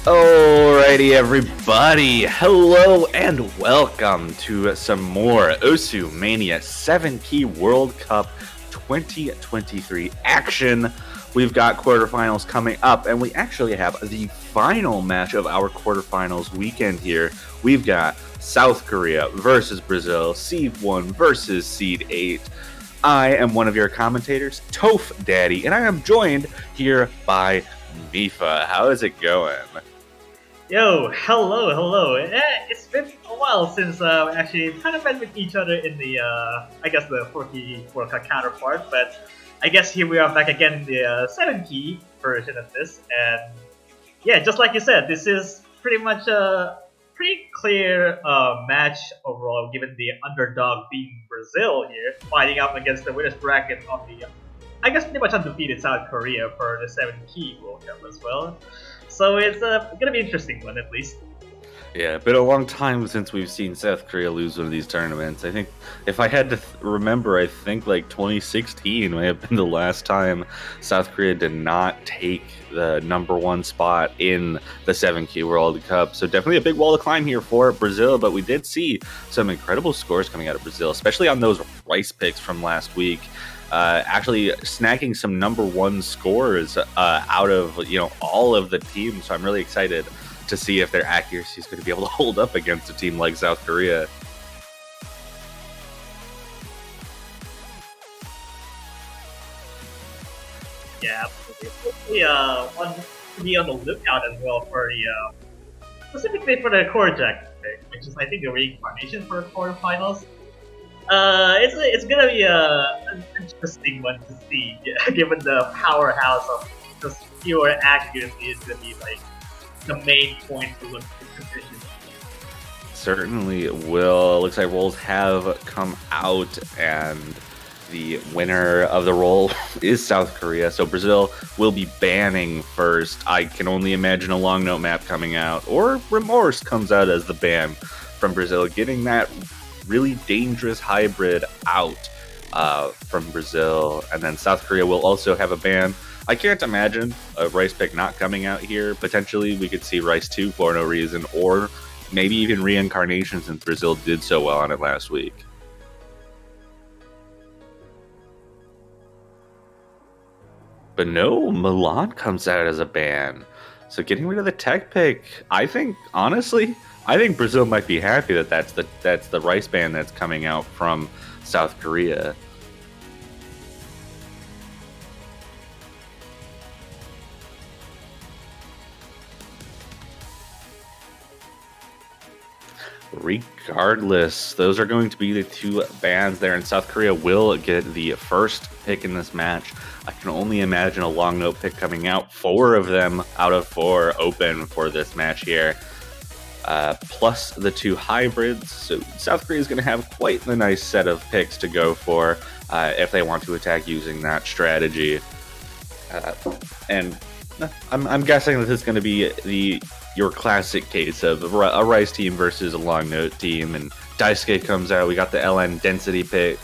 Alrighty, everybody. Hello and welcome to some more Osu Mania 7 Key World Cup 2023 action. We've got quarterfinals coming up, and we actually have the final match of our quarterfinals weekend here. We've got South Korea versus Brazil, Seed 1 versus Seed 8. I am one of your commentators, Toph Daddy, and I am joined here by Mifa. How is it going? Yo, hello. It's been a while since we actually kind of met with each other in the, I guess the 4-key World Cup counterpart, but I guess here we are back again in the 7-key version of this, and yeah, just like you said, this is pretty much a pretty clear match overall, given the underdog being Brazil here, fighting up against the winners bracket of the, I guess pretty much undefeated South Korea for the 7-key World Cup as well. So it's gonna be an interesting one, at least. Yeah, been a long time since we've seen South Korea lose one of these tournaments. I think, if I had to remember, I think like 2016 may have been the last time South Korea did not take the #1 spot in the 7-key World Cup. So definitely a big wall to climb here for Brazil, but we did see some incredible scores coming out of Brazil, especially on those rice picks from last week. Actually snagging some #1 scores out of all of the teams. So I'm really excited to see if their accuracy is going to be able to hold up against a team like South Korea. Yeah, absolutely. One to be on the lookout as well for the specifically for the core jack pick, which is I think the reincarnation for quarterfinals. It's gonna be an interesting one to see, given the powerhouse of just pure accuracy is gonna be like the main point to look at competition. Certainly will. Looks like rolls have come out, and the winner of the roll is South Korea. So Brazil will be banning first. I can only imagine a long note map coming out, or Remorse comes out as the ban from Brazil, getting that really dangerous hybrid out from Brazil. And then South Korea will also have a ban. I can't imagine a Rice pick not coming out here. Potentially we could see Rice 2 for no reason, or maybe even reincarnation, since Brazil did so well on it last week. But no, Milan comes out as a ban. So getting rid of the tech pick, I think Brazil might be happy that that's the rice ban that's coming out from South Korea. Regardless, those are going to be the two bans there, and South Korea will get the first pick in this match. I can only imagine a long note pick coming out. 4 of them out of 4 open for this match here. Plus the 2 hybrids. So South Korea is going to have quite the nice set of picks to go for if they want to attack using that strategy. And I'm guessing that this is going to be your classic case of a Rice team versus a long note team, and Daisuke comes out. We got the LN density pick.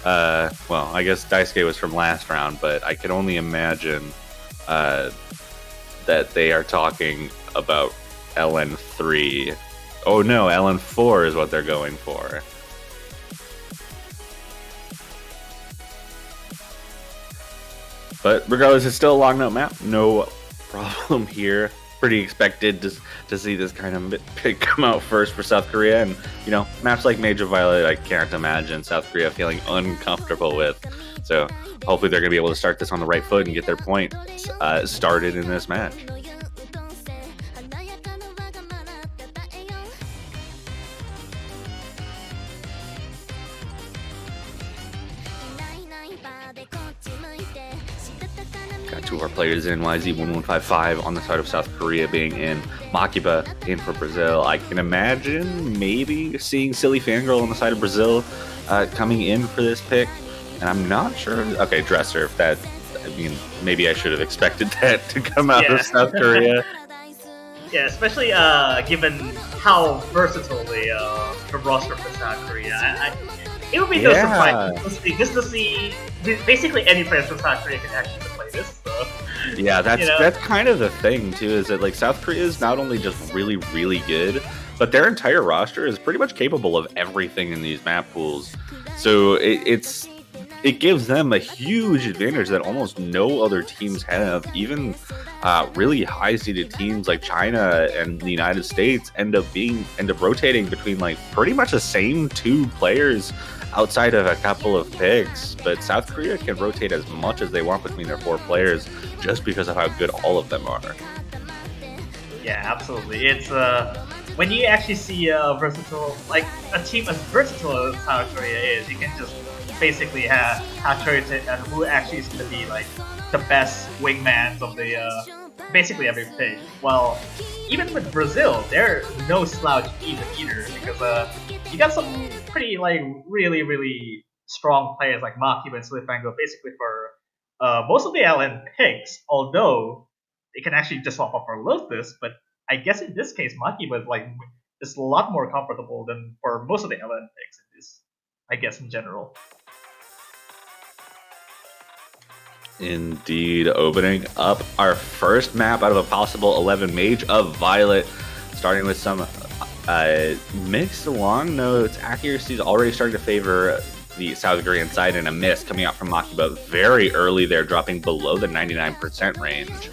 Well, I guess Daisuke was from last round, but I can only imagine that they are talking about LN3. Oh no, LN4 is what they're going for. But regardless, it's still a long note map. No problem here. Pretty expected to see this kind of pick come out first for South Korea. And, maps like Major Violet, I can't imagine South Korea feeling uncomfortable with. So hopefully they're going to be able to start this on the right foot and get their point started in this match. Got 2 of our players in, YZ1155 on the side of South Korea being in, Makiba in for Brazil. I can imagine maybe seeing Silly Fangirl on the side of Brazil coming in for this pick. And I'm not sure. Okay, Dresser, maybe I should have expected that to come out of South Korea. Yeah, especially given how versatile the roster for South Korea. It would be no surprise just to see basically any player from South Korea can actually play this. So Yeah, You that's know? that's kind of the thing too. Is that like South Korea is not only just really really good, but their entire roster is pretty much capable of everything in these map pools. So it gives them a huge advantage that almost no other teams have. Even really high seeded teams like China and the United States end up rotating between like pretty much the same two players outside of a couple of picks. But South Korea can rotate as much as they want between their four players just because of how good all of them are. Yeah, absolutely. It's when you actually see a versatile, like a team as versatile as South Korea is, you can just basically have choice and who actually is going to be like the best wingmans of the basically every pick. Well, even with Brazil, they're no slouch either because you got some pretty like really strong players like Maki and Slifango basically for most of the LN picks. Although they can actually just swap up for Lotus, but I guess in this case, Maki was like is a lot more comfortable than for most of the LN picks in this. I guess in general. Indeed, opening up our first map out of a possible 11 Mage of Violet, starting with some mixed long notes. Accuracy is already starting to favor the South Korean side, and a miss coming out from Makiba very early there, dropping below the 99% range.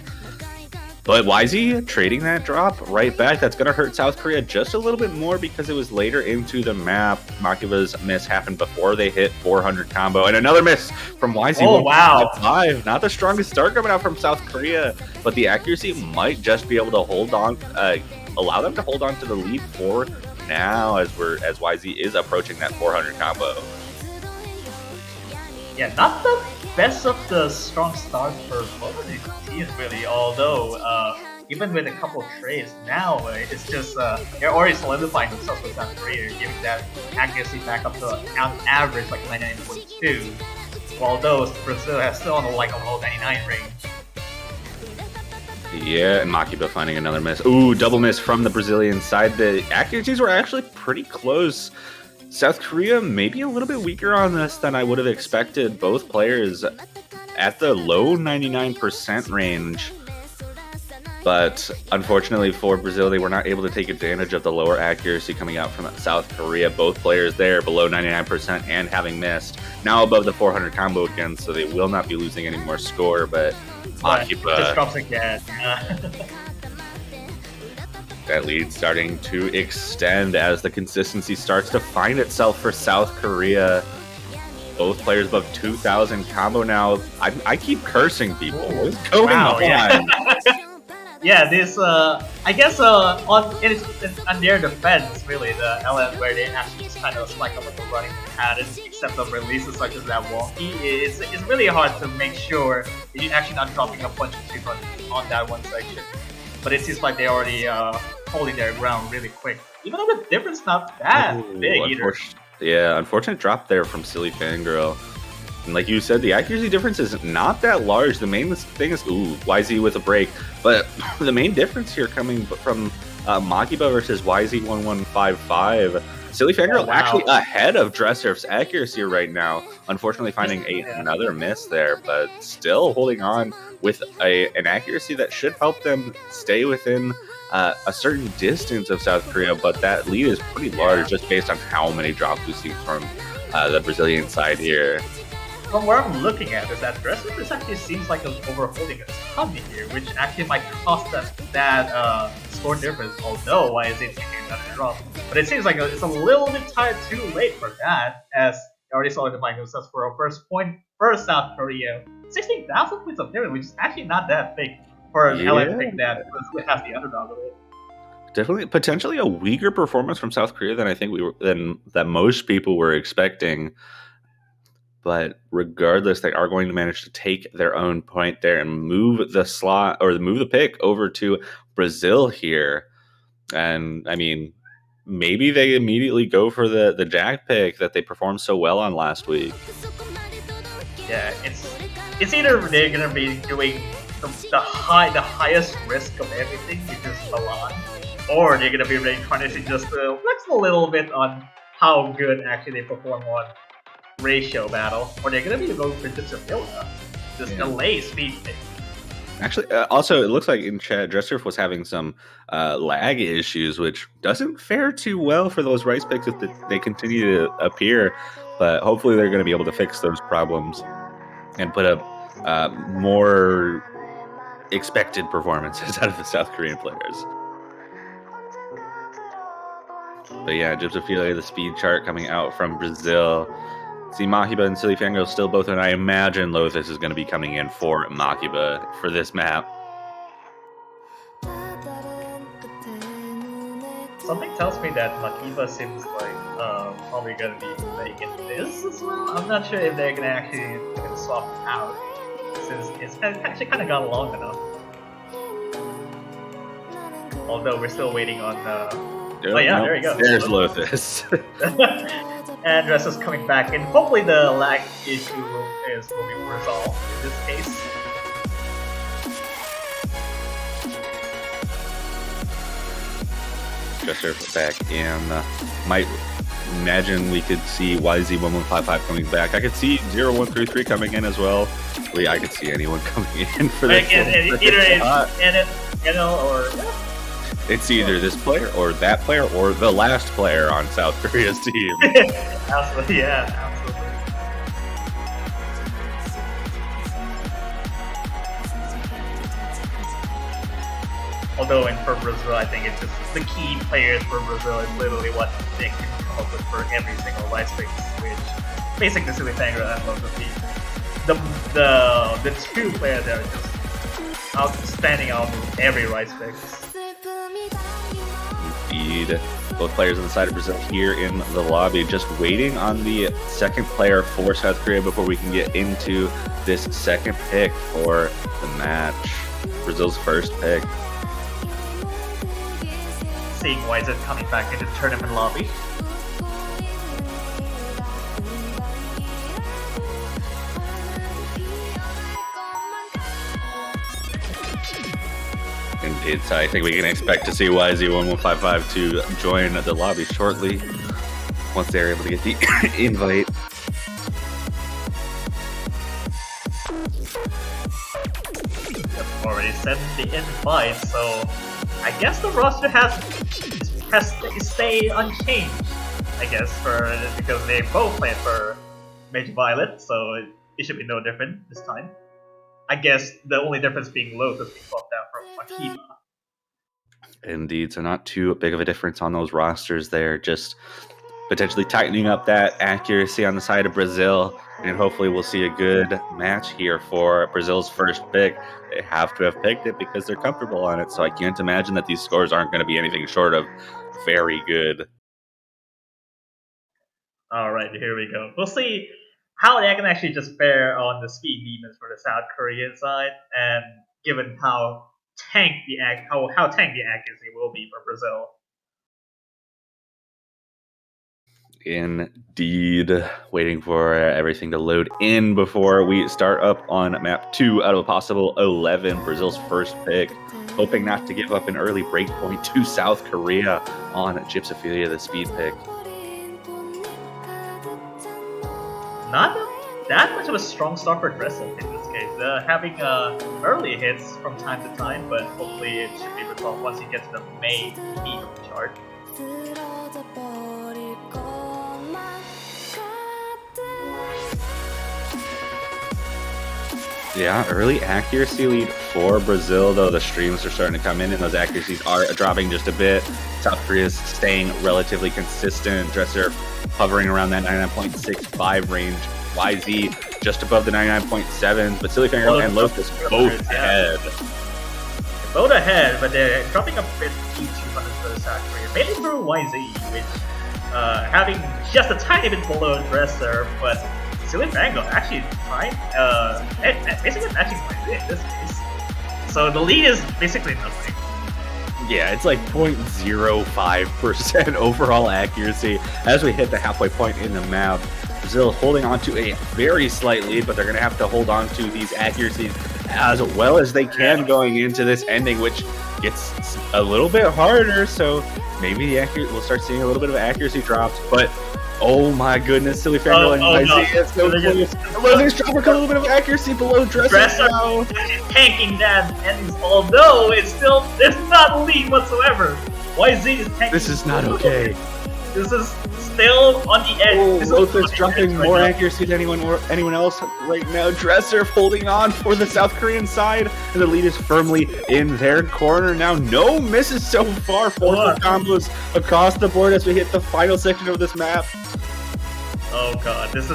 But YZ trading that drop right back. That's going to hurt South Korea just a little bit more because it was later into the map. Makiba's miss happened before they hit 400 combo. And another miss from YZ. Oh, wow. 5. Not the strongest start coming out from South Korea, but the accuracy might just be able to hold on, allow them to hold on to the lead for now as YZ is approaching that 400 combo. Yeah, not the best of the strong starts for both of these teams really, although even with a couple trades now, it's just they're already solidifying themselves with South Korea, giving that accuracy back up to on average like 99.2, although Brazil has still on the like a low 99 range. Yeah, and Makiba finding another miss. Ooh, double miss from the Brazilian side. The accuracies were actually pretty close. South Korea maybe a little bit weaker on this than I would have expected. Both players at the low 99% range. But unfortunately for Brazil, they were not able to take advantage of the lower accuracy coming out from South Korea. Both players there below 99% and having missed. Now above the 400 combo again, so they will not be losing any more score, but Makiba just drops again. That lead starting to extend as the consistency starts to find itself for South Korea. Both players above 2,000 combo now. I keep cursing people. What's going on? Yeah. Yeah, this I guess on their defense, really, the LN where they actually just kind of spike up with the running patterns, except of releases such as that wonky, it's really hard to make sure that you're actually not dropping a bunch of 200 on that one section. But it seems like they're already holding their ground really quick. Even though the difference not that big either. Yeah, unfortunate drop there from Silly Fangirl. And like you said, the accuracy difference is not that large. The main thing is, YZ with a break. But the main difference here coming from Makiba versus YZ1155. Silly Fangirl actually ahead of Dressurf's accuracy right now. Unfortunately finding another miss there, but still holding on with an accuracy that should help them stay within a certain distance of South Korea. But that lead is pretty large just based on how many drops we see from the Brazilian side here. From where I'm looking at is that Dressurf actually seems like it's overholding a ton here, which actually might cost us that score difference, although YZ taking another drop. But it seems like it's a little bit too late for that, as they already solidifying themselves for a first point for South Korea. 16,000 points of difference, which is actually not that big for an LN pick that has the underdog of it. Definitely, potentially a weaker performance from South Korea than I think that most people were expecting. But regardless, they are going to manage to take their own point there and move the slot or move the pick over to Brazil here. And I mean, maybe they immediately go for the Jack pick that they performed so well on last week. Yeah, it's either they're gonna be doing the highest risk of everything, which is Milan, or they're gonna be reincarnating just to flex a little bit on how good actually they perform on ratio battle, or they're gonna be going for just a just delay speed pick. Actually, also, it looks like in chat, Dressurf was having some lag issues, which doesn't fare too well for those rice picks if they continue to appear. But hopefully, they're going to be able to fix those problems and put up more expected performances out of the South Korean players. But yeah, Gypsophilia, the speed chart coming out from Brazil. See, Mahiba and Silly Fango still both, and I imagine Lothus is going to be coming in for Mahiba for this map. Something tells me that Makiba seems like probably gonna be making this as well. I'm not sure if they're gonna actually swap it out since it's actually kind of gone long enough. Although we're still waiting on. Oh yeah, there you go. There's Lothus. And Dress is coming back, and hopefully the lag issue will be resolved in this case. Dresser back in. Might imagine we could see YZ1155 coming back. I could see 0133 coming in as well. I could see anyone coming in for this. Either or. It's either this player or that player or the last player on South Korea's team. Absolutely, yeah, absolutely. Although for Brazil, I think it's just the key players for Brazil is literally what they can come up with for every single rice pick, which basically Silly Fango and Lothus. The two players that are just outstanding on every rice pick. Indeed. Both players on the side of Brazil here in the lobby, just waiting on the second player for South Korea before we can get into this second pick for the match. Brazil's first pick. Seeing YZ coming back into the tournament lobby. Indeed, so I think we can expect to see YZ1155 to join the lobby shortly once they're able to get the invite. Yep, already sent the invite, so I guess the roster has stayed unchanged. I guess because they both played for Major Violet, so it should be no different this time. I guess the only difference being Lothus being swapped out from Makiba. Indeed, so not too big of a difference on those rosters there, just potentially tightening up that accuracy on the side of Brazil, and hopefully we'll see a good match here for Brazil's first pick. They have to have picked it because they're comfortable on it, so I can't imagine that these scores aren't going to be anything short of very good. Alright, here we go. We'll see how they can actually just fare on the speed demons for the South Korean side, and given how tank the accuracy will be for Brazil. Indeed, waiting for everything to load in before we start up on map 2 out of a possible 11. Brazil's first pick, hoping not to give up an early breakpoint to South Korea on Gypsophilia, the speed pick. Not that much of a strong start for Dressup in this case. Having early hits from time to time, but hopefully it should be resolved once you get to the main peak of the chart. Yeah, early accuracy lead for Brazil, though the streams are starting to come in and those accuracies are dropping just a bit. South Korea's staying relatively consistent. Dresser hovering around that 99.65 range. YZ just above the 99.7, but Silly Fango and Lothus both ahead. They're both ahead, but they're dropping a bit to 200 for the South Korea, mainly through YZ, which having just a tiny bit below Dresser, but Silly Fango actually trying, basically matching YZ in this case. So the lead is basically nothing. Yeah, it's like 0.05% overall accuracy as we hit the halfway point in the map. Brazil holding on to a very slight lead, but they're going to have to hold on to these accuracies as well as they can going into this ending, which gets a little bit harder. So maybe we'll start seeing a little bit of accuracy drops, but Oh my goodness, Silly Fangirl and Oh no. YZ, it's so close. Losing Strapper, a little bit of accuracy below Dresser now. Tanking that, and although it's not a lead whatsoever. YZ is tanking. This is not okay. This is still on the edge. Oh, Lothus dropping more accuracy than anyone else right now. Dresser holding on for the South Korean side, and the lead is firmly in their corner now. No misses so far. 4 combos across the board as we hit the final section of this map. Oh god, there's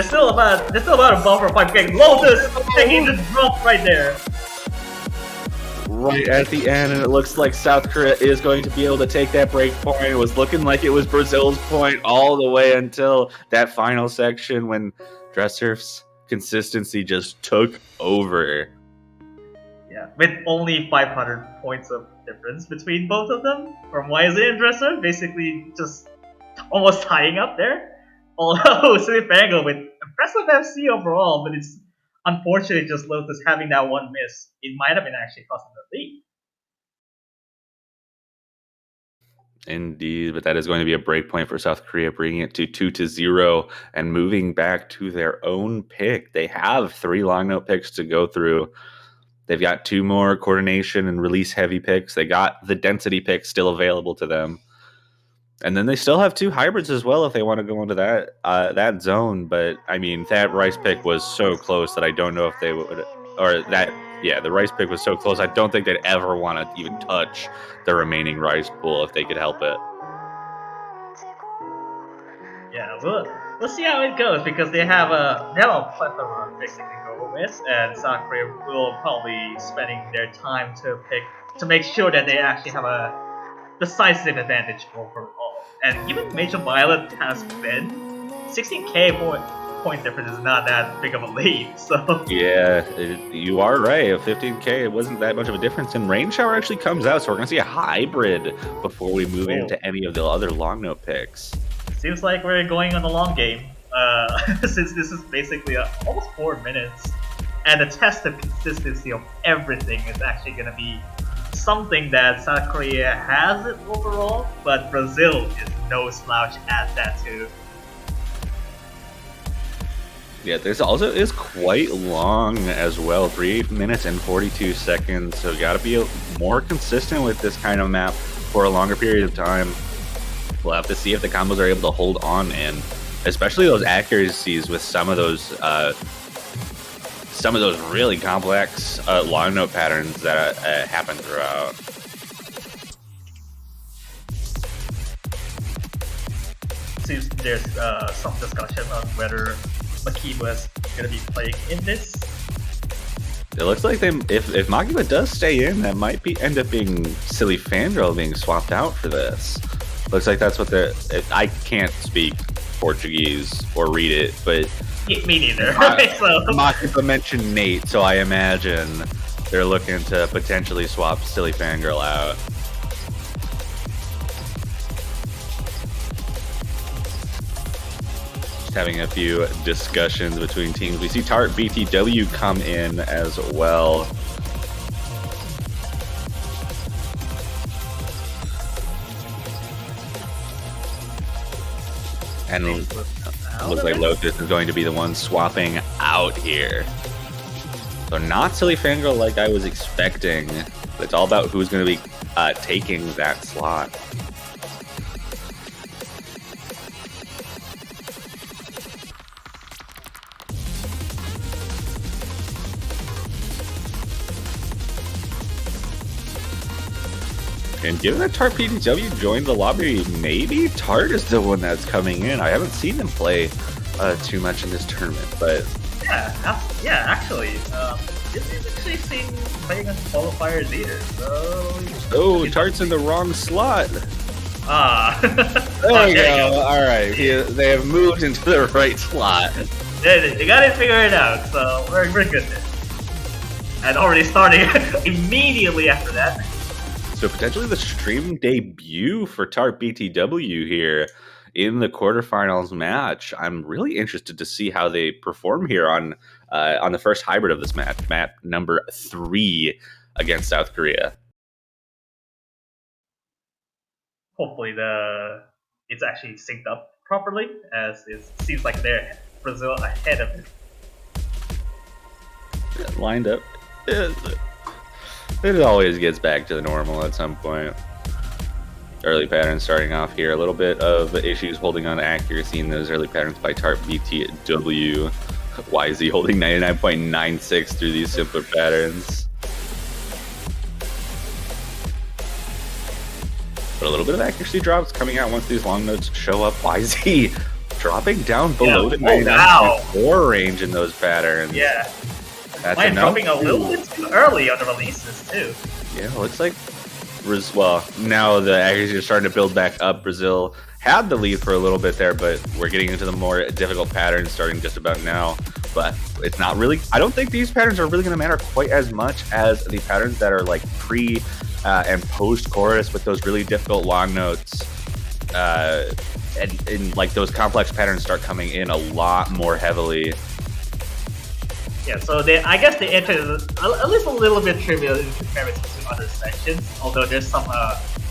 still about a buffer fight getting Lothus taking the drop right there. Right at the end, and it looks like South Korea is going to be able to take that break point. It was looking like it was Brazil's point all the way until that final section when Dresser's consistency just took over. Yeah, with only 500 points of difference between both of them from YZ and Dresser, basically just almost tying up there. Although Silly Fangirl with impressive FC overall, but it's unfortunately just Lothus having that one miss. It might have been actually costing the lead. Indeed, but that is going to be a break point for South Korea, bringing it to 2-0 and moving back to their own pick. They have 3 long note picks to go through. They've got 2 more coordination and release heavy picks. They got the density pick still available to them. And then they still have 2 hybrids as well if they want to go into that zone. But I mean, that rice pick was so close that I don't know if they would, or that, yeah, the rice pick was so close. I don't think they'd ever want to even touch the remaining rice pool if they could help it. Yeah, we'll see how it goes because they have a plethora of picks they can go with, and South Korea will probably spending their time to make sure that they actually have a decisive advantage overall. And even Major Violet has been 16k point difference is not that big of a lead. So yeah, you are right. 15k, it wasn't that much of a difference. And Rain Shower actually comes out, so we're gonna see a hybrid before we move into any of the other long note picks. Seems like we're going on the long game, since this is basically almost 4 minutes, and the test of consistency of everything is actually gonna be something that South Korea has it overall, but Brazil is no slouch at that too. Yeah, this also is quite long as well, 3 minutes and 42 seconds, so gotta be more consistent with this kind of map for a longer period of time. We'll have to see if the combos are able to hold on, and especially those accuracies with some of those really complex long note patterns that happen throughout. Seems there's some discussion on whether Makiba is going to be playing in this. It looks like if Makiba does stay in, that might end up being Silly Fangirl being swapped out for this. Looks like that's what I can't speak Portuguese or read it, but me neither. So Makiba mentioned Nate, so I imagine they're looking to potentially swap Silly Fangirl out. Just having a few discussions between teams. We see Tart BTW come in as well. And looks like Lothus is going to be the one swapping out here. So not Silly Fangirl like I was expecting, but it's all about who's going to be taking that slot. And given that Tart PTW joined the lobby, maybe Tart is the one that's coming in. I haven't seen him play too much in this tournament, but yeah, actually, he's actually seen playing on qualifiers either. So Tart's in the wrong slot. There we go. All right, they have moved into the right slot. They got to figure it out, so we're good there. And already starting immediately after that. So potentially the stream debut for Tart BTW here in the quarterfinals match. I'm really interested to see how they perform here on the first hybrid of this match, map number 3 against South Korea. Hopefully it's actually synced up properly, as it seems like they're Brazil ahead of it. Lined up. It always gets back to the normal at some point. Early patterns starting off here. A little bit of issues holding on to accuracy in those early patterns by Tart BTW. YZ holding 99.96 through these simpler patterns. But a little bit of accuracy drops coming out once these long notes show up. YZ dropping down below the 99.4 range in those patterns. Yeah. That's Mine dropping a little bit too early on the releases too. Yeah, looks like well, now the accuracy is starting to build back up. Brazil had the lead for a little bit there, but we're getting into the more difficult patterns starting just about now. But it's not really, I don't think these patterns are really going to matter quite as much as the patterns that are like pre and post chorus with those really difficult long notes. And like those complex patterns start coming in a lot more heavily. Yeah, so I guess the entry is at least a little bit trivial in comparison to other sections, although there's some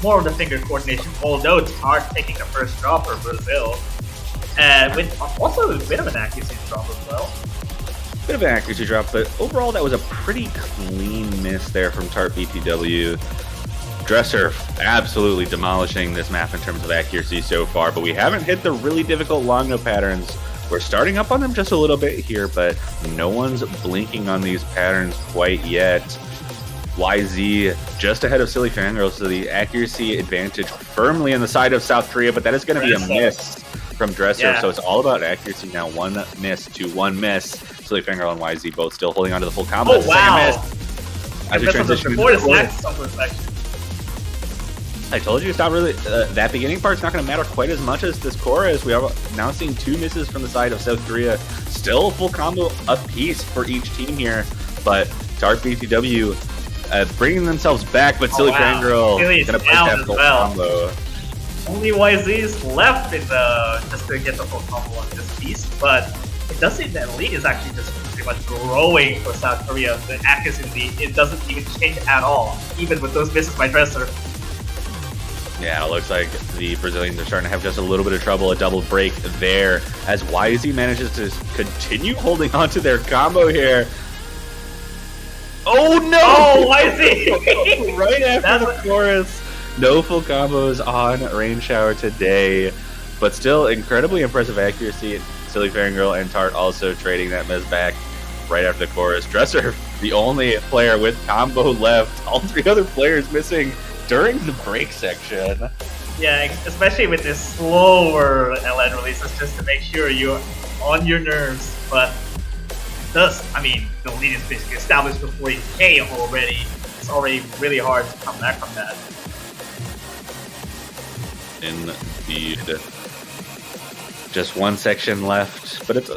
more of the finger coordination, although Tart taking the first drop for Brazil, and with also a bit of an accuracy drop as well. Bit of an accuracy drop, but overall that was a pretty clean miss there from Tart BTW. Dresser absolutely demolishing this map in terms of accuracy so far, but we haven't hit the really difficult long note patterns. We're starting up on them just a little bit here, but no one's blinking on these patterns quite yet. YZ just ahead of Silly Fangirl, so the accuracy advantage firmly on the side of South Korea, but that is going to be a miss from Dresser, yeah. So it's all about accuracy now. One miss to one miss. Silly Fangirl and YZ both still holding on to the full combo. Oh, wow. Second miss. As we transition into the section. I told you it's not really, that beginning part's not going to matter quite as much as this chorus. We are now seeing two misses from the side of South Korea. Still full combo apiece for each team here, but Tart BTW bringing themselves back, but Silly Fangirl going to break that full combo. Only YZ's left in just to get the full combo on this piece, but it does seem that lead is actually just pretty much growing for South Korea. The accuracy, it doesn't even change at all, even with those misses by Dresser. Yeah, it looks like the Brazilians are starting to have just a little bit of trouble. A double break there as YZ manages to continue holding on to their combo here. Oh no! Oh, YZ! Right after the chorus. No full combos on Rain Shower today, but still incredibly impressive accuracy. Silly Fangirl and Tart also trading that miss back right after the chorus. Dresser, the only player with combo left. All three other players missing during the break section. Yeah, especially with this slower LN releases, just to make sure you're on your nerves. But thus, I mean, the lead is basically established before you K already. It's already really hard to come back from that. Indeed. Just one section left, but it's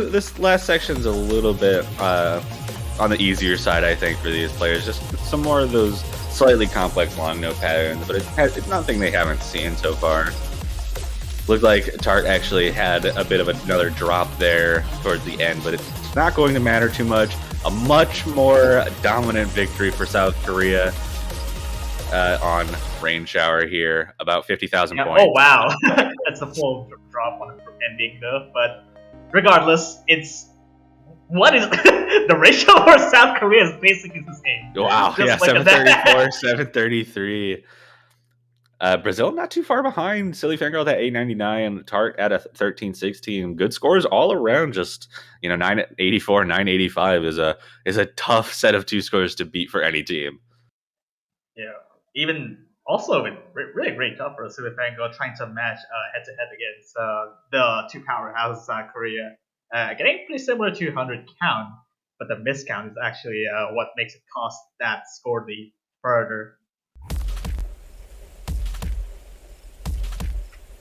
this last section's a little bit on the easier side, I think, for these players. Just some more of those slightly complex long note patterns, but it's nothing they haven't seen so far. Looked like Tart actually had a bit of another drop there towards the end, but it's not going to matter too much. A much more dominant victory for South Korea on Rain Shower here, about 50,000 points. Oh wow, that's a full drop on the ending though. But regardless, what is the ratio for South Korea is basically the same. Wow, yeah, 734, 733. Brazil not too far behind. Silly Fangirl at 899, Tart at a 1316. Good scores all around. Just 984, 985 is a tough set of two scores to beat for any team. Yeah, even also with really great job for Silly Fangirl trying to match head to head against the two powerhouses South Korea. Getting pretty similar to 100 count, but the miscount is actually what makes it cost that score lead further.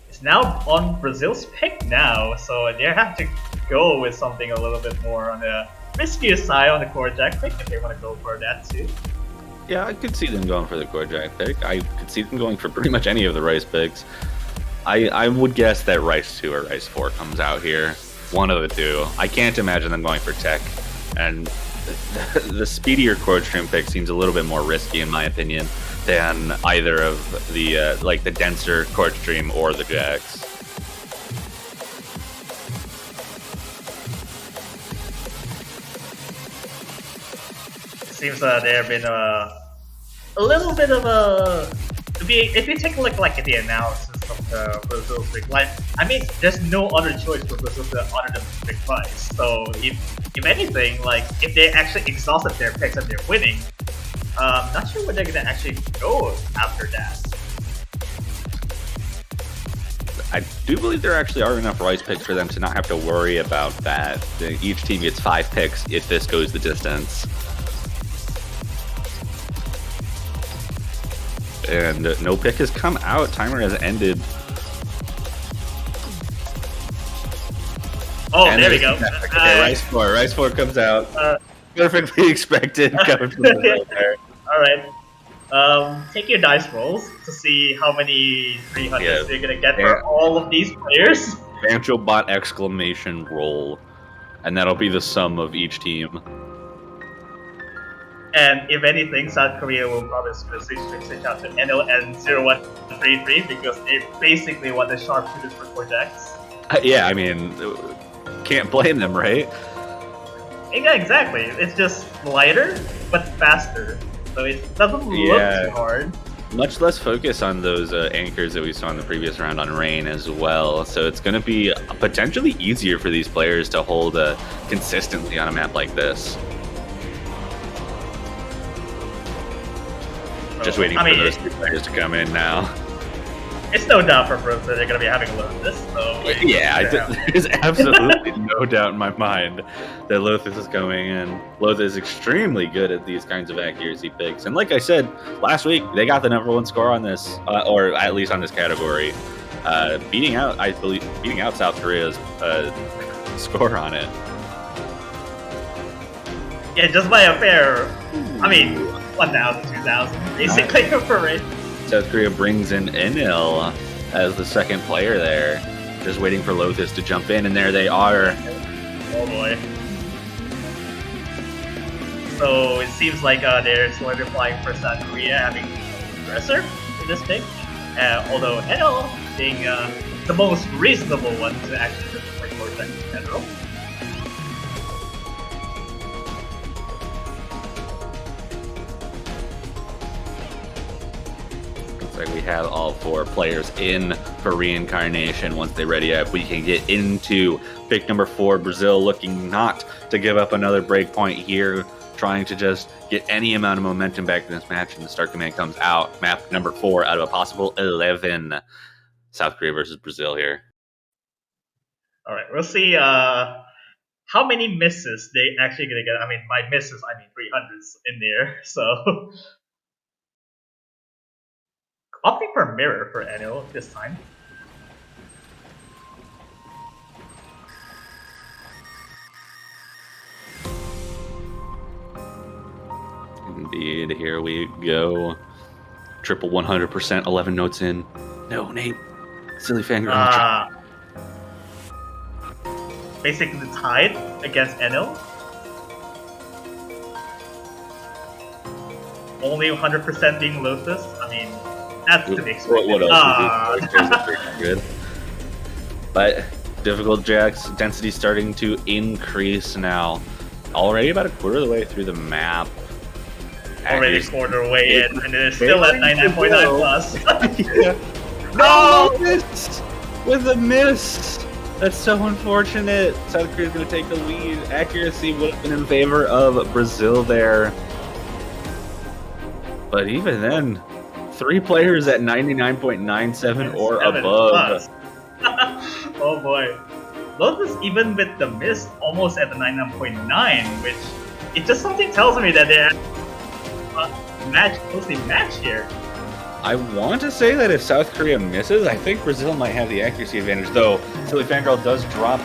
It's now on Brazil's pick now, so they have to go with something a little bit more on the riskier side on the core jack pick if they want to go for that too. Yeah, I could see them going for the core jack pick. I could see them going for pretty much any of the Rice picks. I would guess that Rice 2 or Rice 4 comes out here. One of the two. I can't imagine them going for tech, and the speedier chord stream pick seems a little bit more risky in my opinion than either of the the denser chord stream or the jacks. seems there have been a little bit of a. If you take a look like at the analysis of the Brazil's big line, I mean, there's no other choice for Brazil to honor them with big prize. So if anything, like if they actually exhausted their picks and they're winning, not sure where they're gonna actually go after that. I do believe there actually are enough rice picks for them to not have to worry about that. Each team gets 5 picks if this goes the distance. And no pick has come out. Timer has ended. Oh, and there we go. Okay, Rice 4 comes out. Perfectly expected. Coming from the there. All right. Take your dice rolls to see how many 300s you're gonna get for all of these players. Bancho-bot exclamation roll, and that'll be the sum of each team. And if anything, South Korea will probably switch out to NL and 0133 because they basically want the sharpshooters for projects. Yeah, I mean, can't blame them, right? Yeah, exactly. It's just lighter but faster. So it doesn't look too hard. Much less focus on those anchors that we saw in the previous round on Rain as well. So it's going to be potentially easier for these players to hold consistently on a map like this. Just waiting for those 2 players to come in now. It's no doubt for Brooks that they're going to be having a look at this. So yeah, there's absolutely no doubt in my mind that Lothus is going in. Lothus is extremely good at these kinds of accuracy picks. And like I said, last week, they got the #1 score on this, or at least on this category, beating out South Korea's score on it. Yeah, just by a fair, 1,000, 2,000, basically, for Rain. South Korea brings in Enil as the second player there. Just waiting for Lothus to jump in, and there they are. Oh boy. So it seems like they're solidifying for South Korea having an aggressor in this pick. Although Enil being the most reasonable one to actually just play for in general. Like we have all 4 players in for reincarnation. Once they ready up, we can get into pick number 4. Brazil looking not to give up another break point here, trying to just get any amount of momentum back in this match. And the start command comes out. Map number 4 out of a possible 11. South Korea versus Brazil here. All right, we'll see how many misses they actually gonna get. I mean, by misses, I mean 300s in there. So. Opting for mirror for Enil this time. Indeed, here we go. Triple 100%, 11 notes in. No, Nate. Silly fangirl. Basically tied against Enil. Only 100% being Lothus. I mean, that's to be expected. What else? Good. But difficult jacks density starting to increase now. Already about a quarter of the way through the map. Already quarter way in, and it is still at 99.9 plus. No! Miss! With a miss! That's so unfortunate. South Korea's going to take the lead. Accuracy would have been in favor of Brazil there. But even then, 3 players at 99.97 or above. Oh boy. Lotus even with the miss almost at the 99.9, which it just something tells me that they're closely matched here. I want to say that if South Korea misses, I think Brazil might have the accuracy advantage, though Silly Fangirl does drop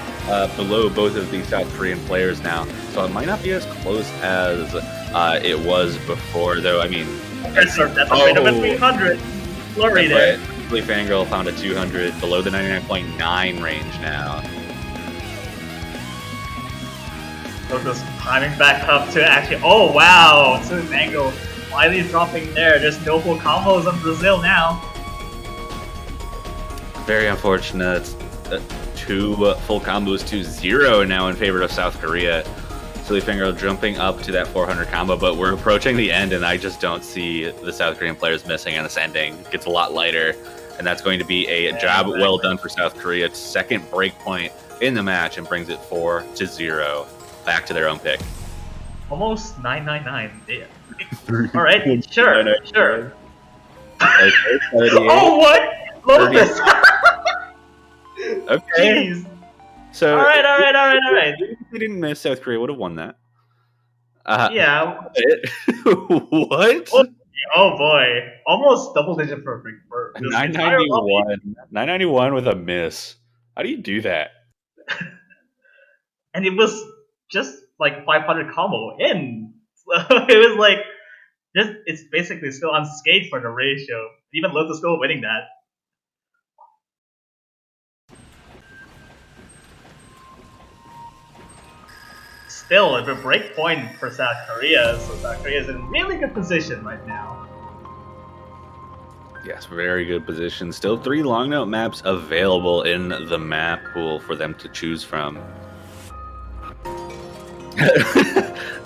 below both of the South Korean players now, so it might not be as close as it was before, though. I mean, that's a bit of a 300 flurry there. Silly Fangirl found a 200 below the 99.9 range now. So just climbing back up to actually, oh wow, Silly Fangirl finally dropping there. There's no full combos on Brazil now. Very unfortunate. 2 full combos to 0 now in favor of South Korea. Sillyfinger jumping up to that 400 combo, but we're approaching the end, and I just don't see the South Korean players missing on this ending. It gets a lot lighter, and that's going to be a job well done for South Korea. Second break point in the match and brings it 4-0 back to their own pick. Almost 999. Yeah. All right, sure. Oh, what? Lotus. Okay. Jeez. So all right. If they didn't miss, South Korea would have won that. Yeah. What? Oh boy, almost double-digit perfect for 991. 991 with a miss. How do you do that? And it was just like 500 combo in. So it was like, it's basically still unscathed for the ratio. Even Lotus still winning that. Still, a break point for South Korea, so South Korea is in really good position right now. Yes, very good position. Still 3 long note maps available in the map pool for them to choose from.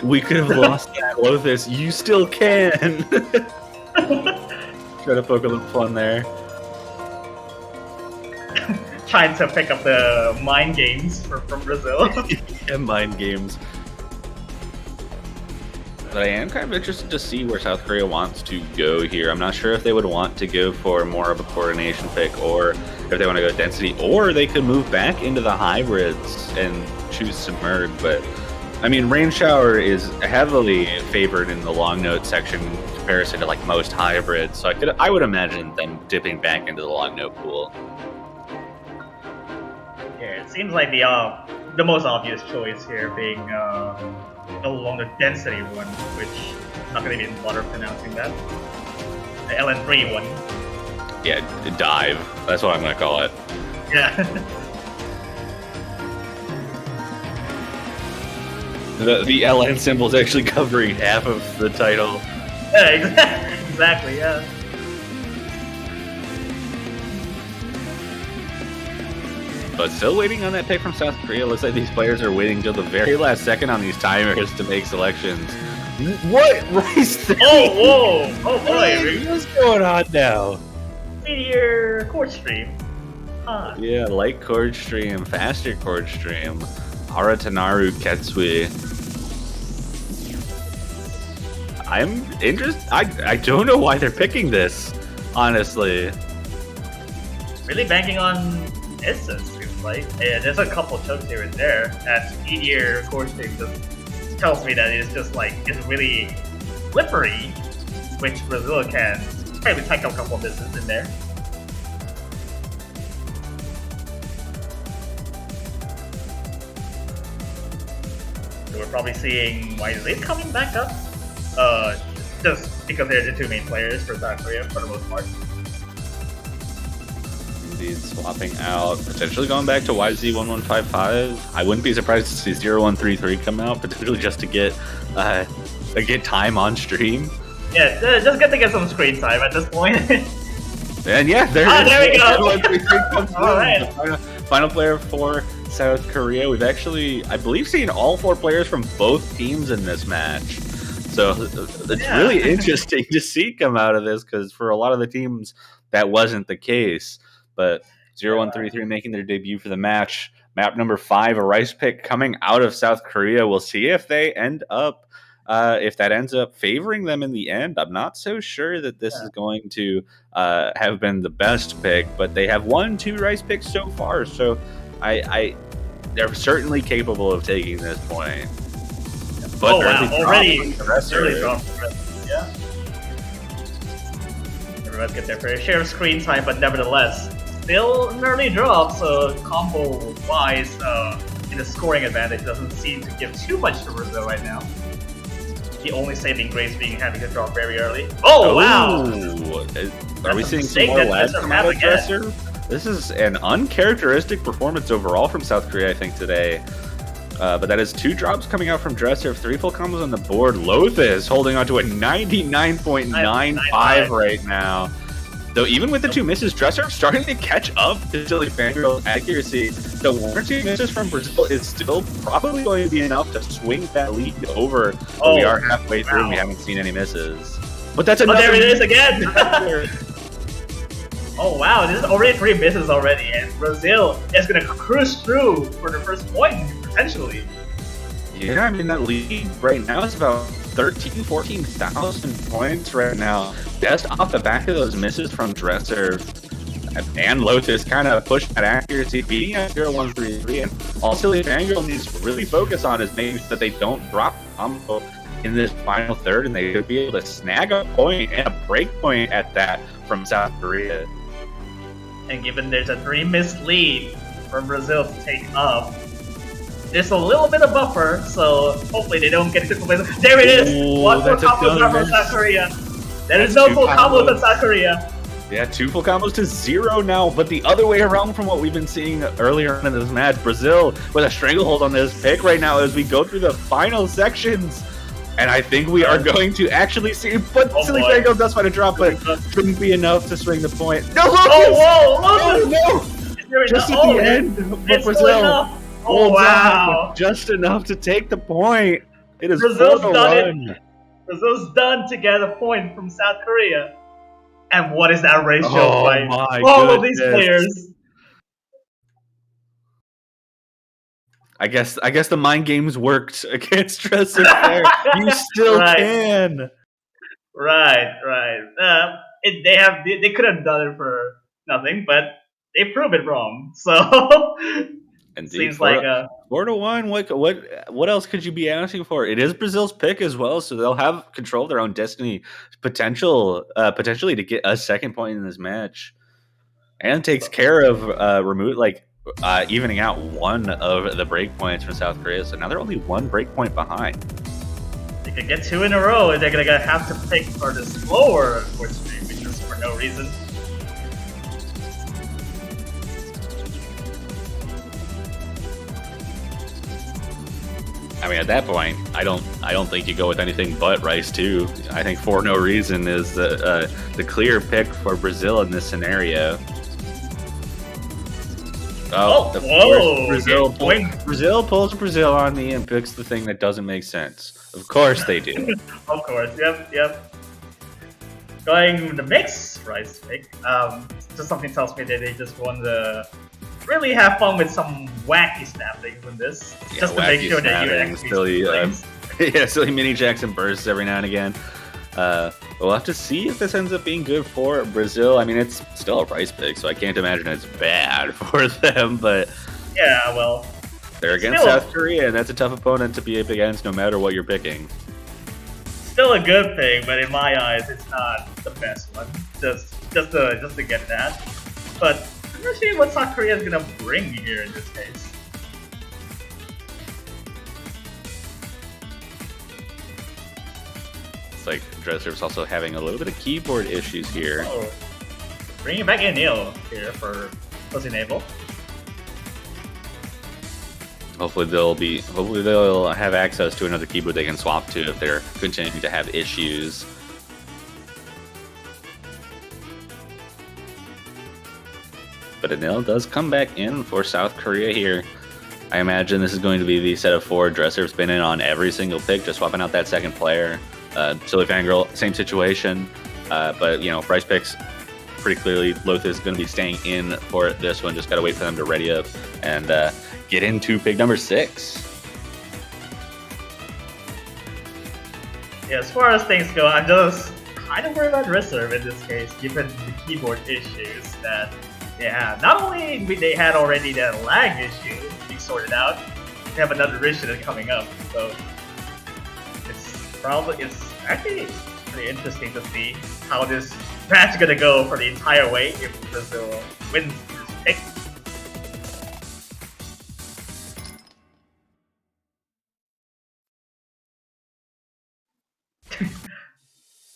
We could have lost that Lotus. You still can. Try to poke a little fun there. Trying to pick up the mind games from Brazil. Yeah, mind games. But I am kind of interested to see where South Korea wants to go here. I'm not sure if they would want to go for more of a coordination pick, or if they want to go density, or they could move back into the hybrids and choose Submerge. But I mean, Rain Shower is heavily favored in the long note section in comparison to like most hybrids. So I would imagine them dipping back into the long note pool. Yeah, it seems like the most obvious choice here being the longer density one, which I'm not going to even bother pronouncing that. The LN3 one. Yeah, dive. That's what I'm going to call it. Yeah. The LN symbol is actually covering half of the title. Yeah, exactly, yeah. But still waiting on that pick from South Korea. Looks like these players are waiting till the very last second on these timers to make selections. What? Rice? Oh, whoa! Oh boy! What's going on now? Meteor chord stream. Huh. Yeah, light chord stream, faster chord stream. Aratanaru Ketsui. I'm interested. I don't know why they're picking this, honestly. Really banking on Issa, seems like. Yeah, there's a couple chokes here and there. That Meteor chord stream just tells me that it's just like, it's really slippery, which Brazil can maybe take a couple of misses in there. So we're probably seeing YZ coming back up, just because they're the two main players for South Korea for the most part. Indeed, swapping out, potentially going back to YZ1155. I wouldn't be surprised to see 0133 come out, potentially just to get time on stream. Yeah, just good to get some screen time at this point. And yeah, there we go. All right. Final player for South Korea. We've actually, I believe, seen all 4 players from both teams in this match. So it's really interesting to see come out of this, because for a lot of the teams, that wasn't the case. But 0133 making their debut for the match. Map number 5, a rice pick coming out of South Korea. We'll see if they end up, if that ends up favoring them in the end. I'm not so sure that this is going to have been the best pick, but they have won 2 rice picks so far. So they're certainly capable of taking this point. But already dropped. Yeah. Everyone's get their fair share of screen time, but nevertheless, still an early drop, so combo-wise, in the scoring advantage doesn't seem to give too much to Brazil right now. The only saving grace being having to drop very early. Oh, wow! Are we seeing some more lads come out of Dresser? This is an uncharacteristic performance overall from South Korea, I think, today. But that is 2 drops coming out from Dresser, 3 full combos on the board. Lothis holding on to a 99.95 right now. Though even with the 2 misses, Dresser starting to catch up to Silly Fangirl's accuracy. So 1 or 2 misses from Brazil is still probably going to be enough to swing that lead over. But we are halfway through and we haven't seen any misses. But that's another. Oh, there it is again! Oh wow, this is already 3 misses already, and Brazil is gonna cruise through for the first point, potentially. Yeah, I mean, that lead right now is about 14,000 points right now. Just off the back of those misses from Dresser and Lotus kind of push that accuracy, beating at 0-1-3-3. And all Silly Fangirl needs to really focus on is making sure that they don't drop combo in this final third, and they could be able to snag a point and a break point at that from South Korea. And given there's a 3-miss lead for Brazil to take up, there's a little bit of buffer, so hopefully they don't get to the. There it is! Ooh, 1 full combo from South Korea. There is no full combos from South Korea. Yeah, 2 full combos to 0 now, but the other way around from what we've been seeing earlier in this match. Brazil with a stranglehold on this pick right now as we go through the final sections. And I think we are going to actually see, but Silly Fangirl does find a drop, but shouldn't be enough to swing the point. No, Lucas! Oh, whoa, Lucas! No! Just at the end, but Brazil. Oh, wow. Just enough to take the point. It is Brazil's 4-1. done it. Brazil's done to get a point from South Korea. And what is that ratio by all of these players? I guess the mind games worked against Dresser there. You still can. Right. They could have done it for nothing, but they proved it wrong. So Indeed, seems like 4-1. What else could you be asking for? It is Brazil's pick as well, so they'll have control of their own destiny, potentially to get a second point in this match, and takes care of evening out 1 of the break points from South Korea. So now they're only 1 break point behind. They could get 2 in a row, and they're gonna have to pick for the slower unfortunately, just for no reason. I mean, at that point, I don't think you go with anything but Rice 2. I think For No Reason is the clear pick for Brazil in this scenario. Brazil pulls Brazil on me and picks the thing that doesn't make sense. Of course they do. Of course, yep. Going the mix Rice pick. Just something tells me that they just want to really have fun with some wacky snap things in this, just to make sure that you actually silly mini jacks and bursts every now and again. We'll have to see if this ends up being good for Brazil. I mean, it's still a Rice pick, so I can't imagine it's bad for them. But yeah, well, they're against South Korea, and that's a tough opponent to be up against, no matter what you're picking. Still a good thing, but in my eyes, it's not the best one. Just to get that, but. I'm not sure what South Korea is gonna bring here in this case. It's like Dresser's also having a little bit of keyboard issues here. Oh, bringing back in Neil here for Fuzzy Navel. Hopefully they'll have access to another keyboard they can swap to if they're continuing to have issues. But Anil does come back in for South Korea here. I imagine this is going to be the set of 4 Dresser's been in on every single pick, just swapping out that second player. Silly Fangirl, same situation. But, Rice picks pretty clearly. Lothus is going to be staying in for this one. Just got to wait for them to ready up and get into pick number 6. Yeah, as far as things go, I'm just kind of worried about Reserve in this case, given the keyboard issues that they have. Not only they had already that lag issue being sorted out, they have another issue that's coming up. So it's actually pretty interesting to see how this match is gonna go for the entire way if Brazil wins this pick.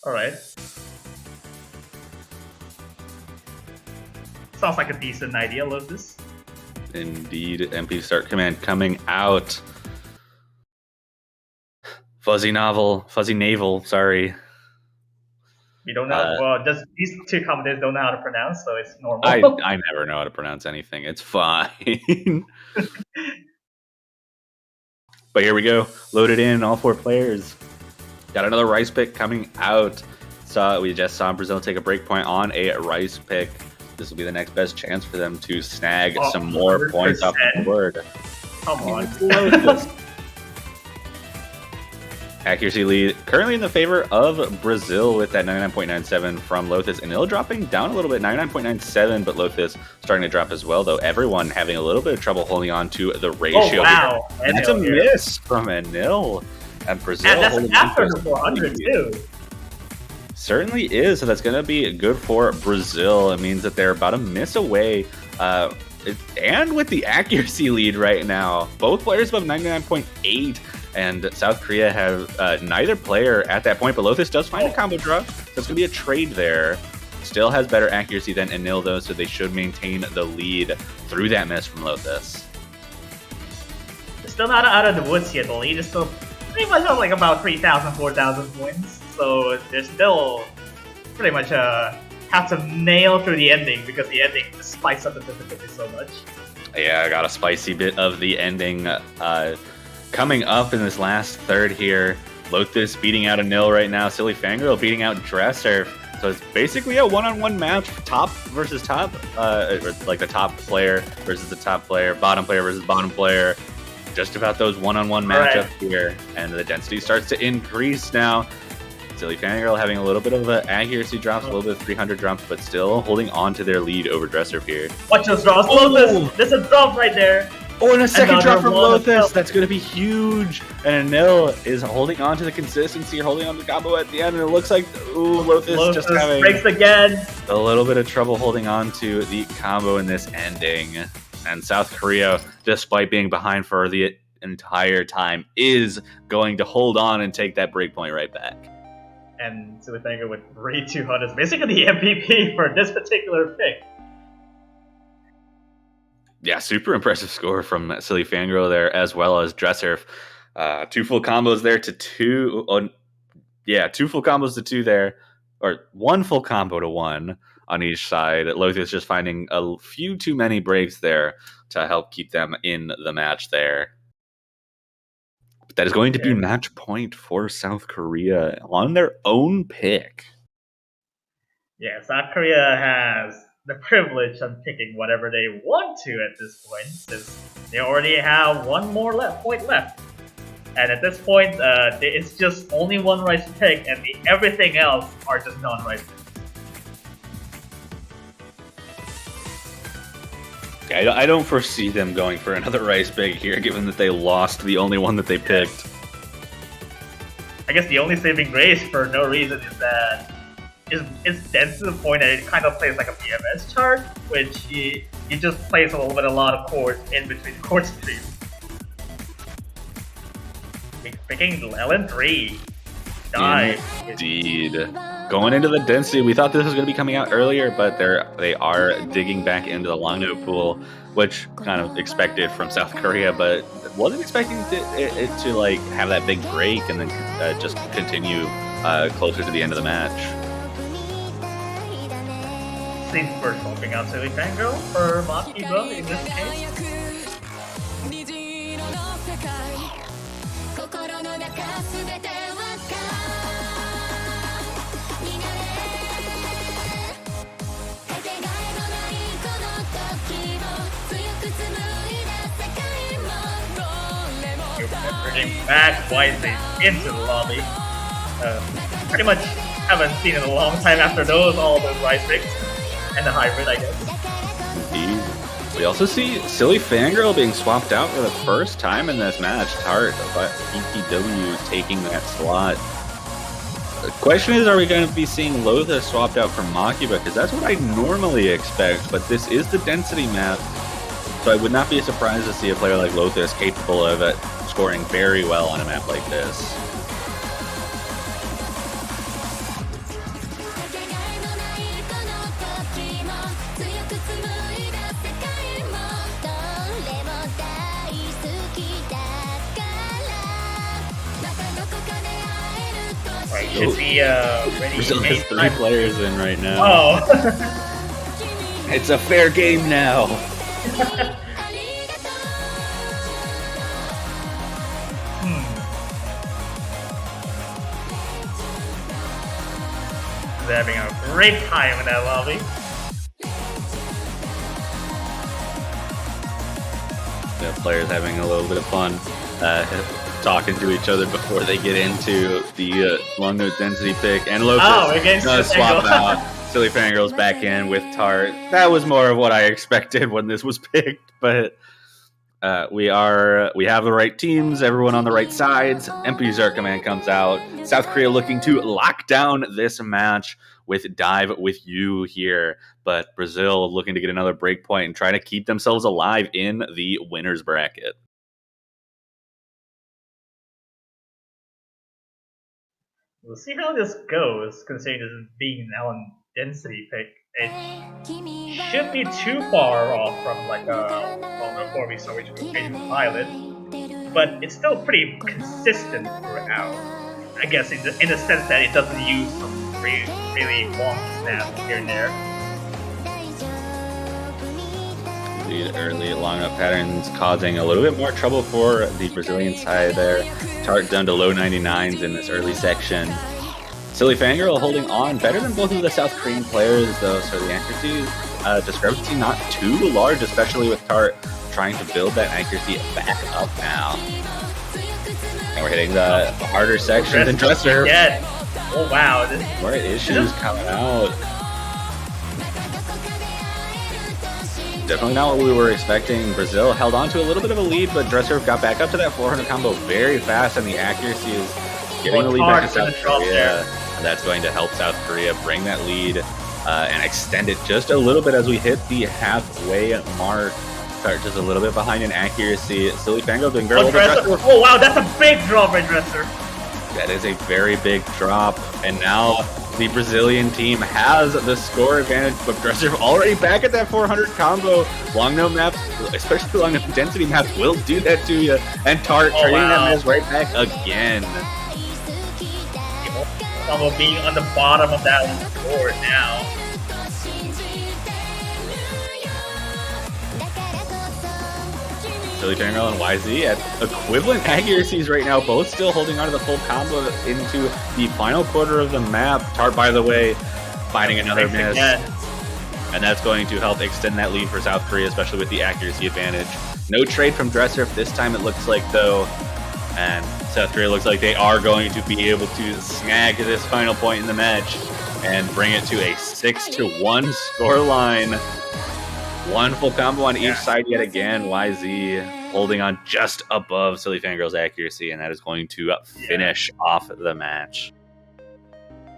Alright. Sounds like a decent idea, Lotus. Indeed, MP Start Command coming out. Fuzzy Navel, sorry. We don't know. Well, just these two commentators don't know how to pronounce, so it's I normal. I never know how to pronounce anything. It's fine. But here we go. Loaded in, all 4 players. Got another rice pick coming out. We just saw Brazil take a break point on a rice pick. This will be the next best chance for them to snag some more points off the board. Come on. Accuracy lead currently in the favor of Brazil with that 99.97 from Lothis. Anil dropping down a little bit, 99.97, but Lothis starting to drop as well, though everyone having a little bit of trouble holding on to the ratio. Oh, wow. That's a miss from Anil. And Brazil. And that's after the 400, too. Certainly is. So that's going to be good for Brazil. It means that they're about a miss away. And with the accuracy lead right now, both players above 99.8. And South Korea have neither player at that point, but Lothis does find a combo draw. So it's going to be a trade there. Still has better accuracy than Anil, though, so they should maintain the lead through that miss from Lothis. Still not out of the woods yet. The lead is still pretty much like about 3,000, 4,000 points. So they're still pretty much have to nail through the ending because the ending just spikes up the difficulty so much. Yeah, I got a spicy bit of the ending. Coming up in this last third here, Lothis beating out Anil right now. Silly Fangirl beating out Dresser. So it's basically a one-on-one match, top versus top, like the top player versus the top player, bottom player versus bottom player. Just about those one-on-one matchups here, and the density starts to increase now. Silly Fangirl having a little bit of an accuracy drops, a little bit of 300 drops, but still holding on to their lead over Dresser here. Watch those drops, Lothis! There's a drop right there! Oh, and a second drop from Lothis. That's going to be huge. And Anil is holding on to the consistency, holding on to the combo at the end. And it looks like, ooh, Lothis just having breaks again. A little bit of trouble holding on to the combo in this ending. And South Korea, despite being behind for the entire time, is going to hold on and take that break point right back. And Silly Fangirl with 3-200 is basically the MVP for this particular pick. Yeah, super impressive score from Silly Fangirl there, as well as Dresser. 2 full combos there to 2. Yeah, 2 full combos to 2 there. Or 1 full combo to 1 on each side. Lothis just finding a few too many breaks there to help keep them in the match there. But that is going to be match point for South Korea on their own pick. Yeah, South Korea has the privilege of picking whatever they want to at this point, since they already have 1 more point left. And at this point, it's just only 1 rice pick, and everything else are just non-rice picks. Yeah, I don't foresee them going for another rice pick here, given that they lost the only one that they picked. I guess the only saving grace for no reason is that it's dense to the point that it kind of plays like a BMS chart, which you just place a lot of chords in between chord streams. Picking LN3. Indeed. Going into the density, we thought this was going to be coming out earlier, but they are digging back into the long note pool, which kind of expected from South Korea, but wasn't expecting it to like have that big break and then just continue closer to the end of the match. Seems we're swapping out Silly Fangirl for Makiba in this case. Bringing back wisely into the lobby. Pretty much haven't seen in a long time after all those rice picks. And the hybrid, I guess. Indeed. We also see Silly Fangirl being swapped out for the first time in this match. Tart, but EPW taking that slot. The question is, are we going to be seeing Lothis swapped out for Makiba? Because that's what I normally expect, but this is the density map. So I would not be surprised to see a player like Lothis capable of scoring very well on a map like this. should be ready. Brazil has 3 players in right now. Oh. It's a fair game now. They're having a great time in that lobby. The players having a little bit of fun, talking to each other before they get into the long note density pick. And Lopez does swap out. Silly Fangirls back in with Tart. That was more of what I expected when this was picked, but we have the right teams, everyone on the right sides. MP Zerk Command comes out. South Korea looking to lock down this match with Dive with You here, but Brazil looking to get another break point and try to keep themselves alive in the winners bracket. We'll see how this goes, considering this is being now on density pick. It should be too far off from like a 4v which was Asian Pilot, but it's still pretty consistent throughout. I guess in the sense that it doesn't use some really long snaps here and there. The early long up patterns causing a little bit more trouble for the Brazilian side there. Tart down to low 99s in this early section. Silly Fangirl holding on better than both of the South Korean players, though, so the accuracy discrepancy not too large, especially with Tart trying to build that accuracy back up now. And we're hitting the harder sections and Dresser. Yeah. Oh wow. More issues coming out. Definitely not what we were expecting. Brazil held on to a little bit of a lead, but Dresser got back up to that 400 combo very fast, and the accuracy is giving the lead back to South Korea. And that's going to help South Korea bring that lead and extend it just a little bit as we hit the halfway mark. Tart just a little bit behind in accuracy. Silly Fango doing very well. Oh wow, that's a big drop by Dresser. That is a very big drop, and now the Brazilian team has the score advantage, but Dresser already back at that 400 combo. Long note maps, especially long note density maps, will do that to you. And Tart trading that mess right back again. Combo being on the bottom of that board now. Silly Fangirl and YZ at equivalent accuracies right now, both still holding on to the full combo into the final quarter of the map. Tart, by the way, finding another miss. And that's going to help extend that lead for South Korea, especially with the accuracy advantage. No trade from Dresser this time, it looks like, though. And South Korea looks like they are going to be able to snag this final point in the match and bring it to a 6-1 scoreline. One full combo on each side yet again. YZ holding on just above Silly Fangirl's accuracy, and that is going to finish off the match.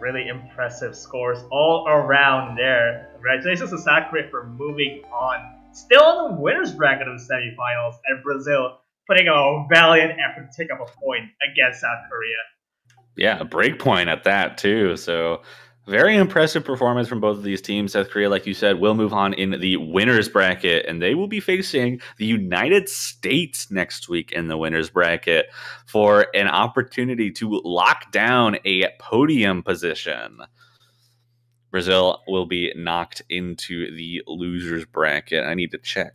Really impressive scores all around there. Congratulations to South Korea for moving on. Still in the winner's bracket of the semifinals, and Brazil putting a valiant effort to take up a point against South Korea. Yeah, a break point at that, too. So very impressive performance from both of these teams. South Korea, like you said, will move on in the winner's bracket, and they will be facing the United States next week in the winner's bracket for an opportunity to lock down a podium position. Brazil will be knocked into the loser's bracket. I need to check.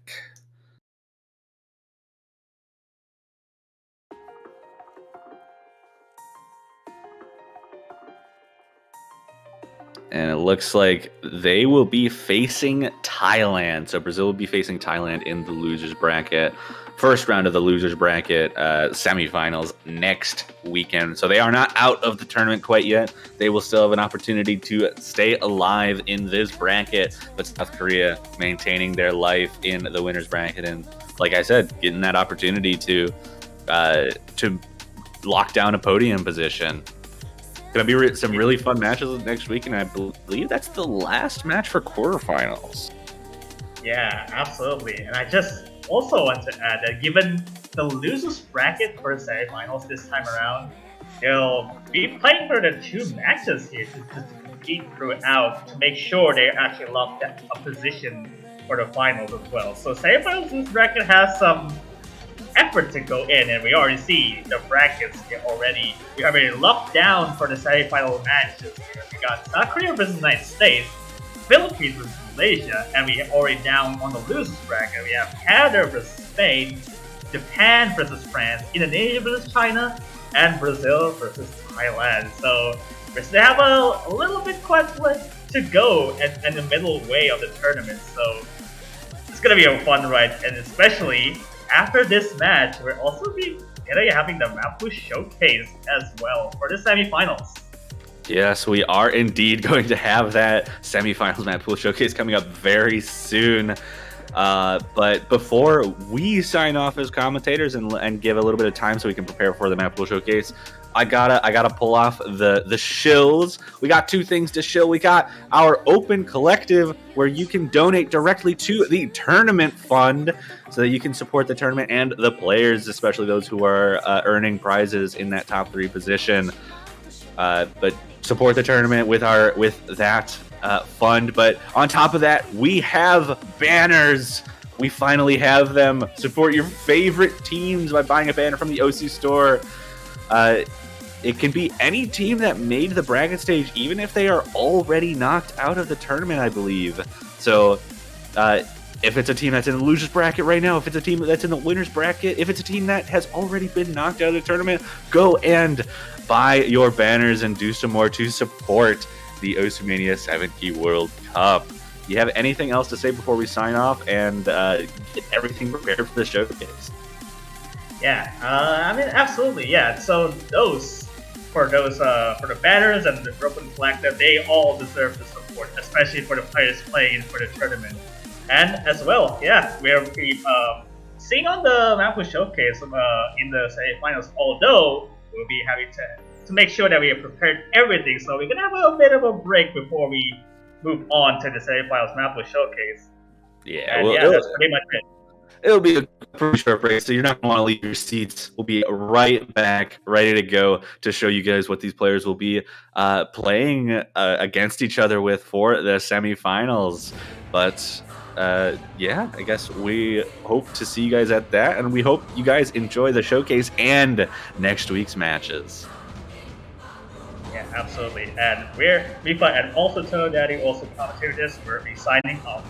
And it looks like they will be facing Thailand. So Brazil will be facing Thailand in the losers bracket. First round of the losers bracket semifinals next weekend. So they are not out of the tournament quite yet. They will still have an opportunity to stay alive in this bracket. But South Korea maintaining their life in the winners bracket. And like I said, getting that opportunity to lock down a podium position. Going to be some really fun matches next week, and I believe that's the last match for quarterfinals. Yeah, absolutely. And I just also want to add that given the losers bracket for the semifinals this time around, they'll be playing for the 2 matches here to compete throughout to make sure they actually lock a position for the finals as well. So semifinals this bracket has some effort to go in, and we already see the brackets already. We have already locked down for the semi-final matches. We got South Korea versus United States, Philippines versus Malaysia, and we are already down on the losers bracket. We have Canada versus Spain, Japan versus France, Indonesia versus China, and Brazil versus Thailand. So we still have a little bit quite left to go in the middle way of the tournament. So it's gonna be a fun ride, and especially after this match, we're also having the Mapu Showcase as well for the semifinals. Yes, we are indeed going to have that semifinals map pool showcase coming up very soon. But before we sign off as commentators and give a little bit of time so we can prepare for the map pool showcase, I gotta pull off the shills. We got two things to shill. We got our open collective where you can donate directly to the tournament fund so that you can support the tournament and the players, especially those who are earning prizes in that top 3 position. But support the tournament with that fund. But on top of that, we have banners. We finally have them. Support your favorite teams by buying a banner from the OC store. It can be any team that made the bracket stage, even if they are already knocked out of the tournament, I believe. So if it's a team that's in the losers bracket right now, if it's a team that's in the winners bracket, if it's a team that has already been knocked out of the tournament, go and buy your banners and do some more to support the Mania 70 World Cup. Do you have anything else to say before we sign off and get everything prepared for the showcase? Yeah, I mean, absolutely, yeah. So for the banners and the open collective, they all deserve the support, especially for the players playing for the tournament. And as well, yeah, we're seeing on the Mapu Showcase in the semi-finals, although we'll be having to make sure that we have prepared everything, so we're gonna have a bit of a break before we move on to the semi-finals Mapu Showcase. Yeah, And yeah, that's pretty much it. It'll be a pretty short break, so you're not going to want to leave your seats. We'll be right back, ready to go to show you guys what these players will be playing against each other with for the semifinals. But yeah, I guess we hope to see you guys at that, and we hope you guys enjoy the showcase and next week's matches. Yeah, absolutely. And we're Mifa and also Tono Daddy also commentated this. We're signing off.